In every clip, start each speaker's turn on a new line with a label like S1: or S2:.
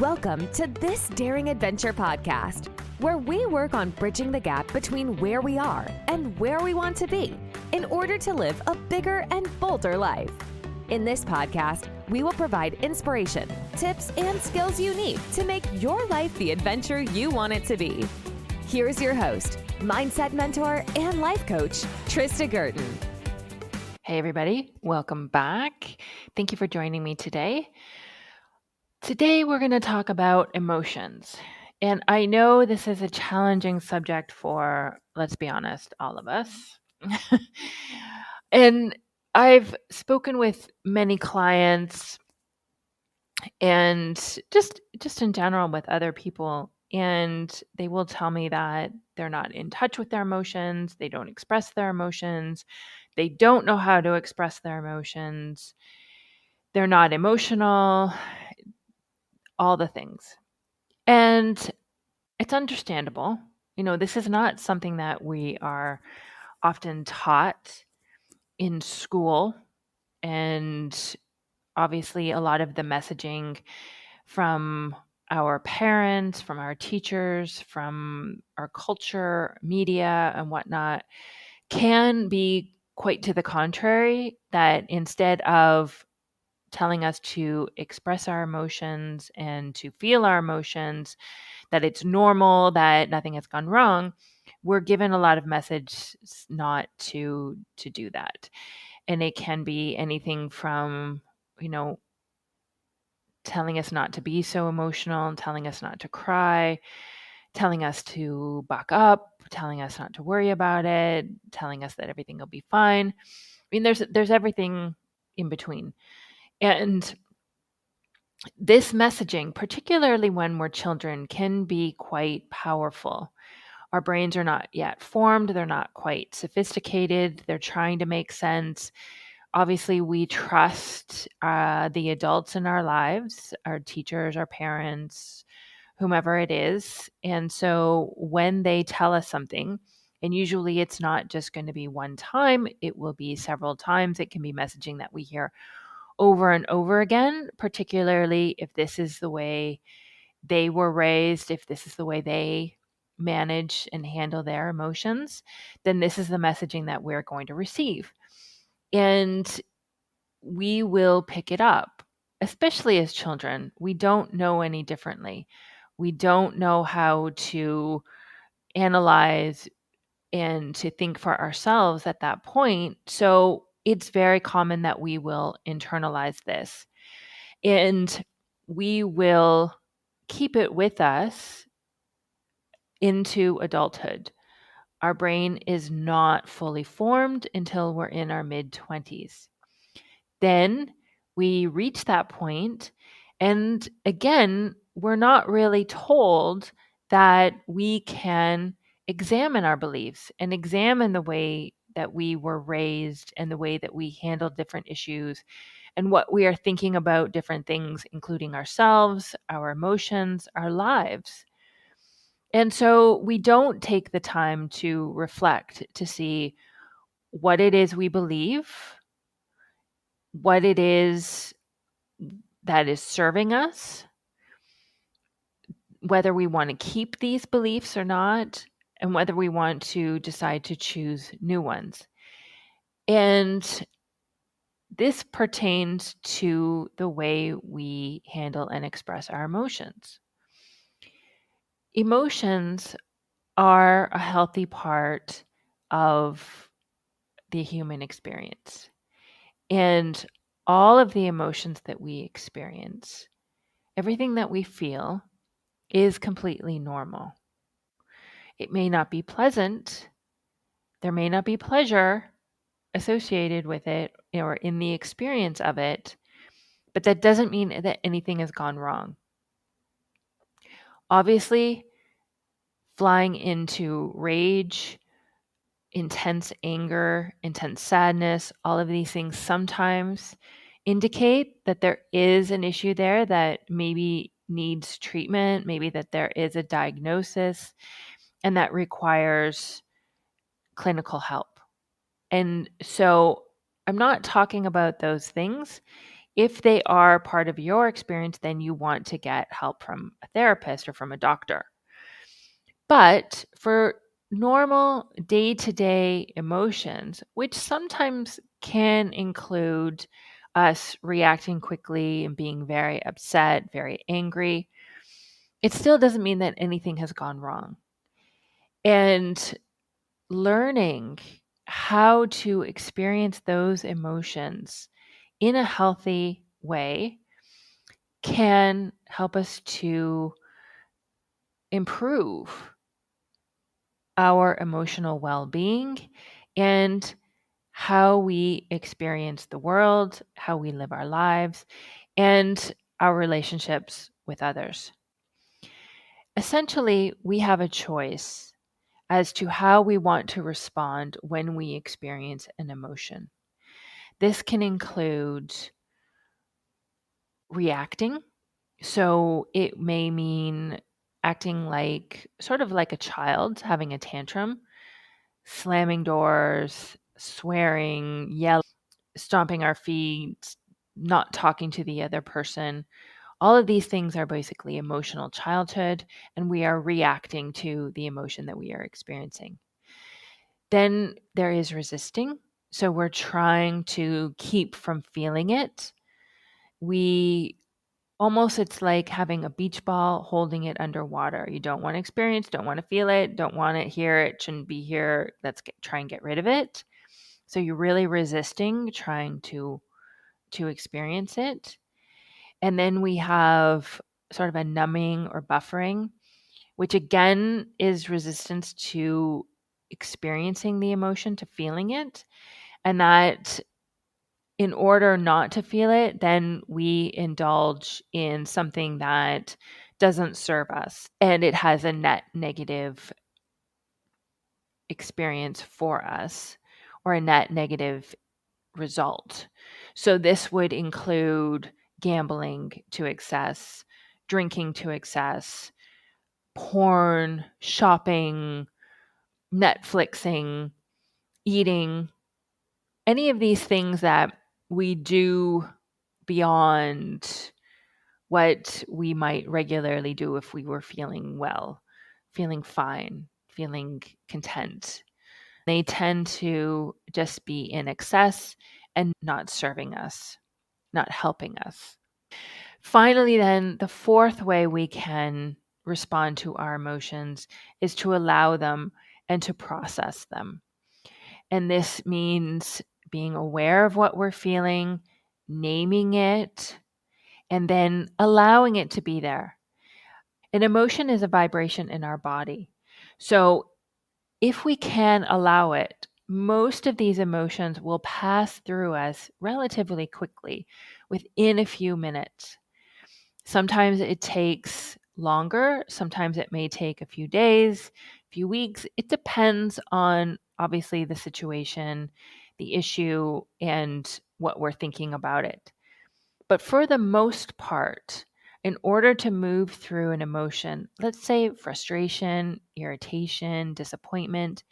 S1: Welcome to This Daring Adventure podcast, where we work on bridging the gap between where we are and where we want to be in order to live a bigger and bolder life. In this podcast, we will provide inspiration, tips, and skills you need to make your life the adventure you want it to be. Here's your host, mindset mentor, and life coach, Trista Gurton.
S2: Hey everybody, welcome back. Thank you for joining me today. Today we're going to talk about emotions. And I know this is a challenging subject for, let's be honest, all of us. And I've spoken with many clients and just in general with other people, and they will tell me that they're not in touch with their emotions, they don't express their emotions, they don't know how to express their emotions, they're not emotional, all the things. And it's understandable. This is not something that we are often taught in school. And obviously, a lot of the messaging from our parents, from our teachers, from our culture, media, and whatnot can be quite to the contrary, that instead of telling us to express our emotions and to feel our emotions, that it's normal, that nothing has gone wrong, we're given a lot of messages not to do that. And it can be anything from, telling us not to be so emotional, telling us not to cry, telling us to buck up, telling us not to worry about it, telling us that everything will be fine. I mean, there's everything in between. And this messaging, particularly when we're children, can be quite powerful. Our brains are not yet formed. They're not quite sophisticated. They're trying to make sense. Obviously, we trust the adults in our lives, our teachers, our parents, whomever it is. And so when they tell us something, and usually it's not just going to be one time, it will be several times. It can be messaging that we hear over and over again, particularly if this is the way they were raised, if this is the way they manage and handle their emotions, then this is the messaging that we're going to receive. And we will pick it up, especially as children. We don't know any differently. We don't know how to analyze and to think for ourselves at that point. So it's very common that we will internalize this and we will keep it with us into adulthood. Our brain is not fully formed until we're in our mid-20s. Then we reach that point, and again, we're not really told that we can examine our beliefs and examine the way that we were raised and the way that we handle different issues and what we are thinking about different things, including ourselves, our emotions, our lives. And so we don't take the time to reflect, to see what it is we believe, what it is that is serving us, whether we want to keep these beliefs or not, and whether we want to decide to choose new ones. And this pertains to the way we handle and express our emotions. Emotions are a healthy part of the human experience. And all of the emotions that we experience, everything that we feel, is completely normal. It may not be pleasant. There may not be pleasure associated with it or in the experience of it, but that doesn't mean that anything has gone wrong. Obviously, flying into rage, intense anger, intense sadness, all of these things sometimes indicate that there is an issue there that maybe needs treatment, maybe that there is a diagnosis, and that requires clinical help. And so I'm not talking about those things. If they are part of your experience, then you want to get help from a therapist or from a doctor. But for normal day to day emotions, which sometimes can include us reacting quickly and being very upset, very angry, it still doesn't mean that anything has gone wrong. And learning how to experience those emotions in a healthy way can help us to improve our emotional well being and how we experience the world, how we live our lives, and our relationships with others. Essentially, we have a choice as to how we want to respond when we experience an emotion. This can include reacting. So it may mean acting like sort of like a child having a tantrum, slamming doors, swearing, yelling, stomping our feet, not talking to the other person. All of these things are basically emotional childhood, and we are reacting to the emotion that we are experiencing. Then there is resisting. So we're trying to keep from feeling it. We almost, it's like having a beach ball holding it underwater. You don't want to experience, don't want to feel it, don't want it here. It shouldn't be here. Try and get rid of it. So you're really resisting trying to experience it. And then we have sort of a numbing or buffering, which again is resistance to experiencing the emotion, to feeling it. And that in order not to feel it, then we indulge in something that doesn't serve us and it has a net negative experience for us or a net negative result. So this would include gambling to excess, drinking to excess, porn, shopping, Netflixing, eating, any of these things that we do beyond what we might regularly do if we were feeling well, feeling fine, feeling content. They tend to just be in excess and not serving us, not helping us. Finally, then, the fourth way we can respond to our emotions is to allow them and to process them. And this means being aware of what we're feeling, naming it, and then allowing it to be there. An emotion is a vibration in our body. So if we can allow it, most of these emotions will pass through us relatively quickly within a few minutes. Sometimes it takes longer. Sometimes it may take a few days, a few weeks. It depends on obviously the situation, the issue, and what we're thinking about it. But for the most part, in order to move through an emotion, let's say frustration, irritation, disappointment,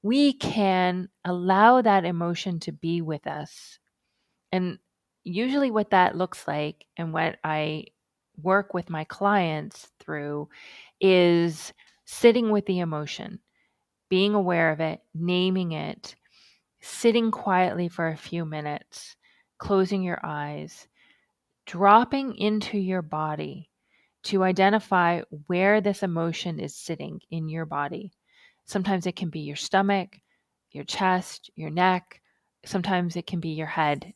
S2: we can allow that emotion to be with us. And usually, what that looks like and what I work with my clients through is sitting with the emotion, being aware of it, naming it, sitting quietly for a few minutes, closing your eyes, dropping into your body to identify where this emotion is sitting in your body. Sometimes it can be your stomach, your chest, your neck. Sometimes it can be your head,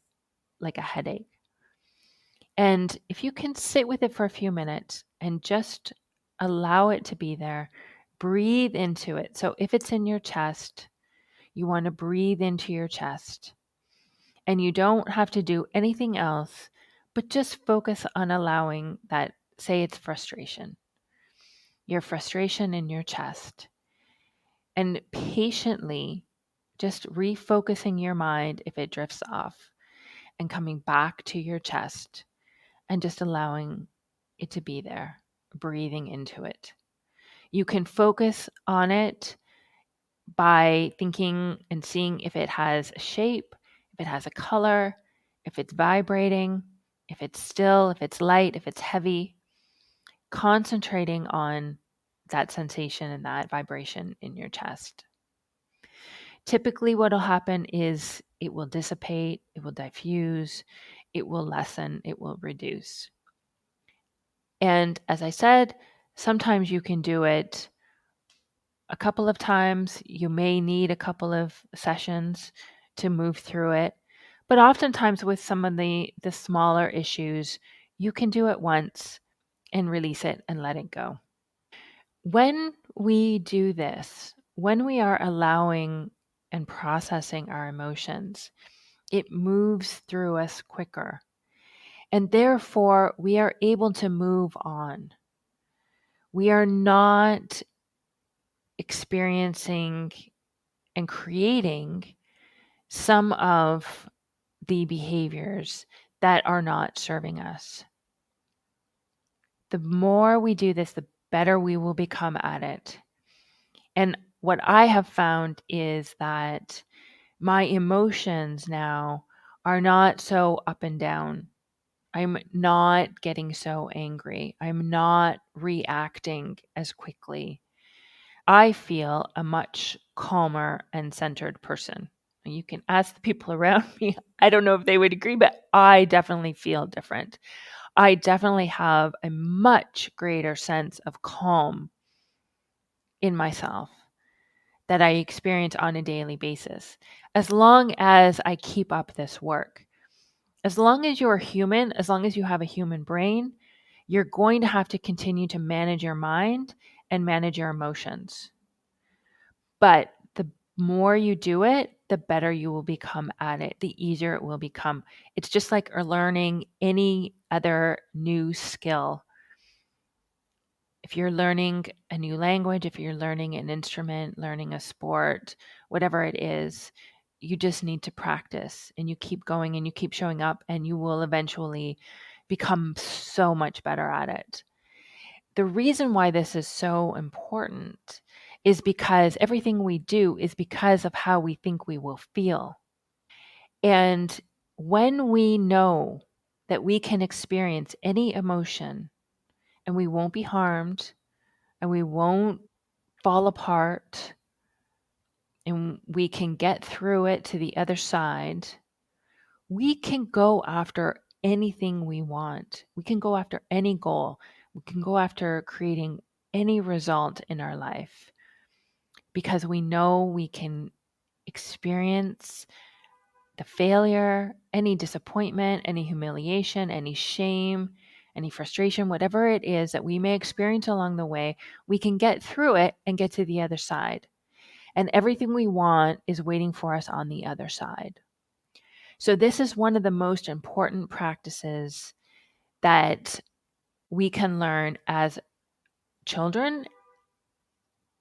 S2: like a headache. And if you can sit with it for a few minutes and just allow it to be there, breathe into it. So if it's in your chest, you want to breathe into your chest. And you don't have to do anything else, but just focus on allowing that, say it's frustration, your frustration in your chest. And patiently just refocusing your mind if it drifts off and coming back to your chest and just allowing it to be there, breathing into it. You can focus on it by thinking and seeing if it has a shape, if it has a color, if it's vibrating. if it's still, if it's light, if it's heavy, concentrating on that sensation and that vibration in your chest. Typically, what will happen is it will dissipate, it will diffuse, it will lessen, it will reduce. And as I said, sometimes you can do it a couple of times. You may need a couple of sessions to move through it. But oftentimes, with some of the smaller issues, you can do it once and release it and let it go. When we do this, when we are allowing and processing our emotions, it moves through us quicker. And therefore, we are able to move on. We are not experiencing and creating some of the behaviors that are not serving us. The more we do this, the better we will become at it. And what I have found is that my emotions now are not so up and down. I'm not getting so angry. I'm not reacting as quickly. I feel a much calmer and centered person. And you can ask the people around me. I don't know if they would agree, but I definitely feel different. I definitely have a much greater sense of calm in myself that I experience on a daily basis, as long as I keep up this work. As long as you're human, as long as you have a human brain, you're going to have to continue to manage your mind and manage your emotions. But the more you do it, the better you will become at it, the easier it will become. It's just like learning any other new skill. If you're learning a new language, if you're learning an instrument, learning a sport, whatever it is, you just need to practice, and you keep going and you keep showing up, and you will eventually become so much better at it. The reason why this is so important is because everything we do is because of how we think we will feel. And when we know that we can experience any emotion and we won't be harmed, and we won't fall apart, and we can get through it to the other side, we can go after anything we want. We can go after any goal. We can go after creating any result in our life because we know we can experience the failure, any disappointment, any humiliation, any shame, any frustration, whatever it is that we may experience along the way, we can get through it and get to the other side. And everything we want is waiting for us on the other side. So this is one of the most important practices that we can learn as children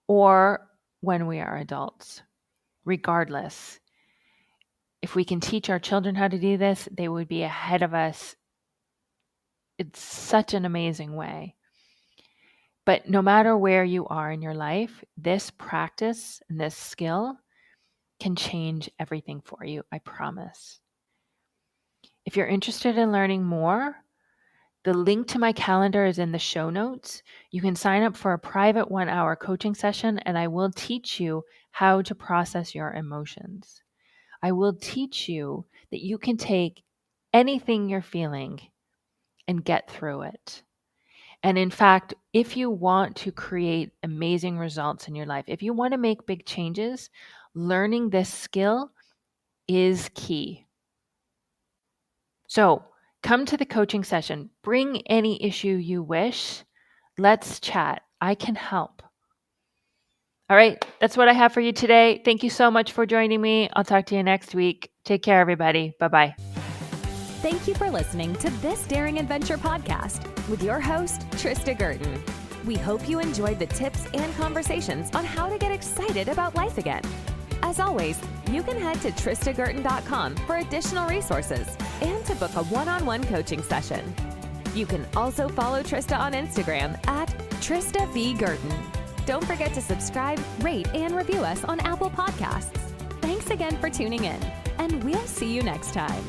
S2: or when we are adults. Regardless, if we can teach our children how to do this, they would be ahead of us. It's such an amazing way. But no matter where you are in your life, this practice and this skill can change everything for you, I promise. If you're interested in learning more, the link to my calendar is in the show notes. You can sign up for a private 1-hour coaching session, and I will teach you how to process your emotions. I will teach you that you can take anything you're feeling and get through it. And in fact, if you want to create amazing results in your life, if you want to make big changes, learning this skill is key. So come to the coaching session. Bring any issue you wish. Let's chat. I can help. All right, that's what I have for you today. Thank you so much for joining me. I'll talk to you next week. Take care, everybody. Bye-bye.
S1: Thank you for listening to This Daring Adventure podcast with your host, Trista Gurton. We hope you enjoyed the tips and conversations on how to get excited about life again. As always, you can head to tristagurton.com for additional resources and to book a one-on-one coaching session. You can also follow Trista on Instagram at Trista V. Gurton. Don't forget to subscribe, rate, and review us on Apple Podcasts. Thanks again for tuning in, and we'll see you next time.